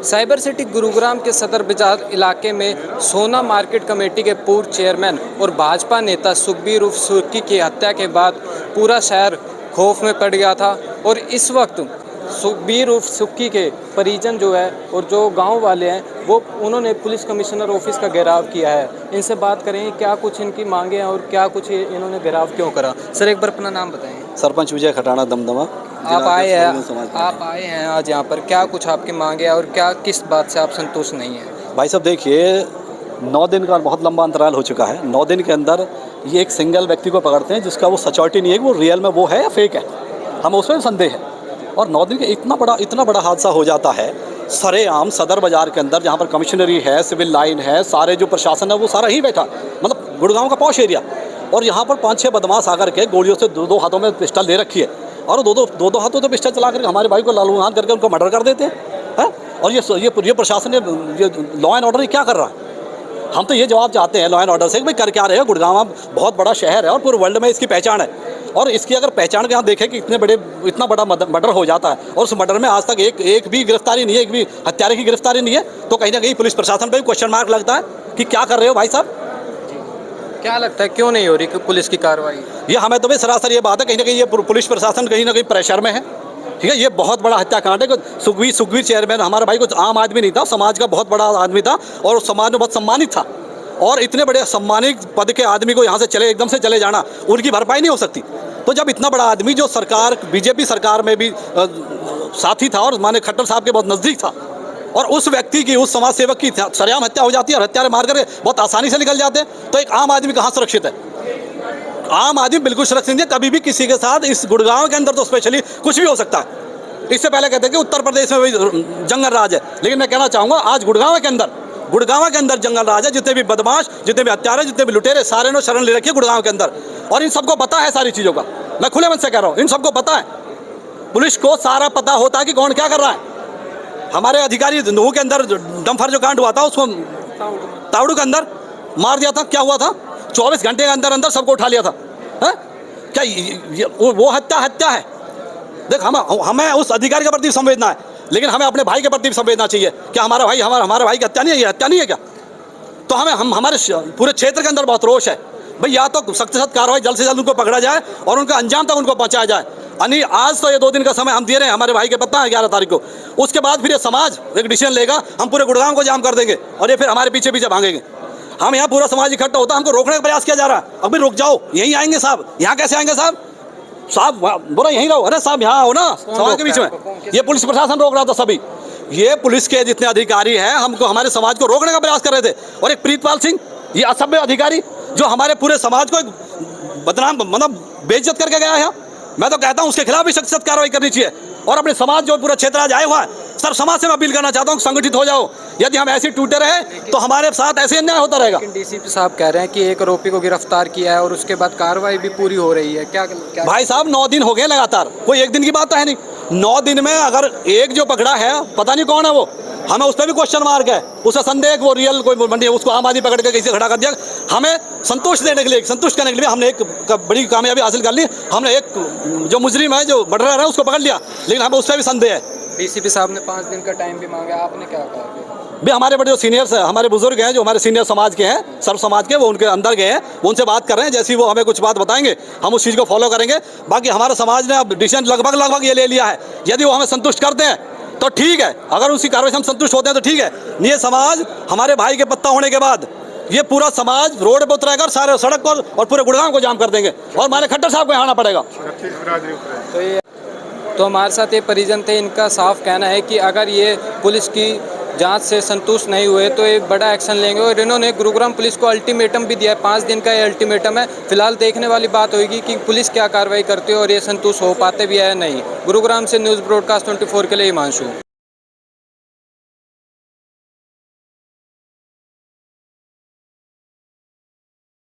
Cyber city Gurugram के सदर बाजार इलाके में सोना मार्केट कमेटी के पूर्व चेयरमैन और भाजपा नेता सुखबीर उर्फ सुर्की की हत्या के बाद पूरा शहर खौफ में पड़ गया था। और इस वक्त सुखबीर उर्फ सुक्की के परिजन जो है और जो गांव वाले हैं वो उन्होंने पुलिस कमिश्नर ऑफिस का घेराव किया है। इनसे बात करेंगे क्या कुछ इनकी मांगे हैं और क्या कुछ इन्होंने घेराव क्यों करा। सर एक बार अपना नाम बताएं। सरपंच विजय खटाना दमदमा। आप आए हैं आज यहाँ पर, क्या कुछ आपकी मांगे हैं और क्या किस बात से आप संतुष्ट नहीं हैं? भाई साहब देखिए, 9 दिन का बहुत लंबा अंतराल हो चुका है। 9 दिन के अंदर ये एक सिंगल व्यक्ति को पकड़ते हैं जिसका वो सच्चोरिटी नहीं है कि वो रियल में वो है या फेक है, हमें उसमें संदेह है। और 9 दिन के इतना बड़ा हादसा हो जाता है सरेआम सदर बाज़ार के अंदर, जहाँ पर कमिश्नरी है, सिविल लाइन है, सारे जो प्रशासन है वो सारा ही बैठा, मतलब गुड़गांव का पॉश एरिया। और यहाँ पर 5-6 बदमाश आकर के गोलियों से दो हाथों में पिस्टल ले रखी है और दो हाथों से पिस्टल चला करके हमारे भाई को लालूहान करके उनको मर्डर कर देते हैं। और ये प्रशासन ये लॉ एंड ऑर्डर क्या कर रहा है? हम तो ये जवाब चाहते हैं लॉ एंड ऑर्डर से कि भाई कर क्या रहे हो। गुड़गांव बहुत बड़ा शहर है और पूरे वर्ल्ड में इसकी पहचान है। और इसकी अगर पहचान के यहाँ देखें कि इतना बड़ा मर्डर हो जाता है और उस मर्डर में आज तक एक भी गिरफ्तारी नहीं है, एक भी हत्यारे की गिरफ्तारी नहीं है, तो कहीं ना कहीं पुलिस प्रशासन पर भी क्वेश्चन मार्क लगता है कि क्या कर रहे हो भाई साहब। क्या लगता है क्यों नहीं हो रही पुलिस की कार्रवाई? ये हमें तो भाई सरासर ये बात है कहीं ना कहीं ये पुलिस प्रशासन कहीं ना कहीं प्रेशर में है। ठीक है, ये बहुत बड़ा हत्याकांड है। सुखबीर चेयरमैन हमारा भाई कुछ आम आदमी नहीं था, समाज का बहुत बड़ा आदमी था और समाज में बहुत सम्मानित था। और इतने बड़े सम्मानित पद के आदमी को यहाँ से एकदम से चले जाना, उनकी भरपाई नहीं हो सकती। तो जब इतना बड़ा आदमी जो सरकार बीजेपी सरकार में भी साथी था और माने खट्टर साहब के बहुत नज़दीक था, और उस व्यक्ति की, उस समाज सेवक की सरेआम हत्या हो जाती है और हत्यारे मार करके बहुत आसानी से निकल जाते हैं, तो एक आम आदमी कहाँ सुरक्षित है? आम आदमी बिल्कुल सुरक्षित नहीं है। कभी भी किसी के साथ इस गुड़गांव के अंदर तो स्पेशली कुछ भी हो सकता है। इससे पहले कहते हैं कि उत्तर प्रदेश में भी जंगल राज है, लेकिन मैं कहना चाहूँगा आज गुड़गांव के अंदर जंगल राज है। जितने भी बदमाश, जितने भी हत्यारे, जितने भी लुटेरे, सारे ने शरण ले रखी है गुड़गांव के अंदर। और इन सबको पता है सारी चीज़ों का, मैं खुले मन से कह रहा हूँ, इन सबको पता है। पुलिस को सारा पता होता है कि कौन क्या कर रहा है। हमारे अधिकारी नूह के अंदर डम्फर जो कांड हुआ था उसको तावड़ू के अंदर मार दिया था, क्या हुआ था? 24 घंटे के अंदर सबको उठा लिया था। है क्या वो हत्या है? देख, हमें उस अधिकारी के प्रति संवेदना है, लेकिन हमें अपने भाई के प्रति भी संवेदना चाहिए। क्या हमारा भाई की हत्या नहीं है? ये हत्या नहीं है क्या? तो हमारे पूरे क्षेत्र के अंदर बहुत रोष है भाई। या तो सख्त से सख्त कार्रवाई, जल्द से जल्द उनको पकड़ा जाए और उनका अंजाम तक उनको पहुंचाया जाए। आज तो ये 2 दिन का समय हम दे रहे हैं, हमारे भाई के पता है 11 तारीख को। उसके बाद फिर ये समाज एक डिसीजन लेगा, हम पूरे गुड़गांव को जाम कर देंगे और ये फिर हमारे पीछे भागेंगे। हम यहाँ पूरा समाज इकट्ठा होता है, हमको रोकने का प्रयास किया जा रहा है। अभी रुक जाओ, यहीं आएंगे साहब। यहाँ कैसे आएंगे साहब? बोला यहीं रहो। अरे साहब यहाँ हो ना समाज के बीच में। ये पुलिस प्रशासन रोक रहा था सभी। ये पुलिस के जितने अधिकारी हैं हमको, हमारे समाज को रोकने का प्रयास कर रहे थे। और एक प्रीतपाल सिंह, ये असभ्य अधिकारी जो हमारे पूरे समाज को बदनाम, मतलब बेइज्जत करके गया है। मैं तो कहता हूँ उसके खिलाफ भी सख्त कार्रवाई करनी चाहिए। और अपने समाज जो पूरा क्षेत्र आज आया हुआ है, सर समाज से मैं अपील करना चाहता हूँ संगठित हो जाओ। यदि हम ऐसे टूटे रहे तो हमारे साथ ऐसे अन्याय होता रहेगा। डीसीपी साहब कह रहे हैं कि एक आरोपी को गिरफ्तार किया है और उसके बाद कार्रवाई भी पूरी हो रही है। क्या भाई साहब, 9 दिन हो गए लगातार, कोई एक दिन की बात तो है नहीं। 9 दिन में अगर एक जो पकड़ा है, पता नहीं कौन है वो, हमें उस पर भी क्वेश्चन मार्क है। उसका संदेह वो रियल कोई मंडी है, उसको आम आदमी पकड़ के कैसे खड़ा कर दिया। हमें संतुष्ट करने के लिए हमने एक बड़ी कामयाबी हासिल कर ली। हमने एक जो मुजरिम है, जो मर्डरर है, उसको पकड़ लिया, लेकिन हमें उस पर भी संदेह है। डीसीपी साहब ने 5 दिन का टाइम भी मांगा, आपने क्या कहा? भी हमारे बड़े जो सीनियर्स हैं, हमारे बुजुर्ग हैं, जो हमारे सीनियर समाज के हैं, सर्व समाज के, वो उनके अंदर गए हैं, वो उनसे बात कर रहे हैं। जैसी वो हमें कुछ बात बताएंगे हम उस चीज़ को फॉलो करेंगे। बाकी हमारे समाज ने अब डिसीजन लगभग ये ले लिया है। यदि वो हमें संतुष्ट करते हैं तो ठीक है, अगर उसी कार्रवाई से हम संतुष्ट होते हैं तो ठीक है। ये समाज हमारे भाई के पत्ता होने के बाद ये पूरा समाज रोड पर उतरेगा, सारे सड़क पर, और पूरे गुड़गांव को जाम कर देंगे और हमारे खट्टर साहब को यहाँ आना पड़ेगा। तो हमारे साथ ये परिजन थे, इनका साफ कहना है कि अगर ये पुलिस की जांच से संतुष्ट नहीं हुए तो एक बड़ा एक्शन लेंगे। और इन्होंने गुरुग्राम पुलिस को अल्टीमेटम भी दिया है, 5 दिन का ये अल्टीमेटम है। फिलहाल देखने वाली बात होगी कि पुलिस क्या कार्रवाई करती है और ये संतुष्ट हो पाते भी है या नहीं। गुरुग्राम से न्यूज़ ब्रॉडकास्ट 24 के लिए हिमांशु।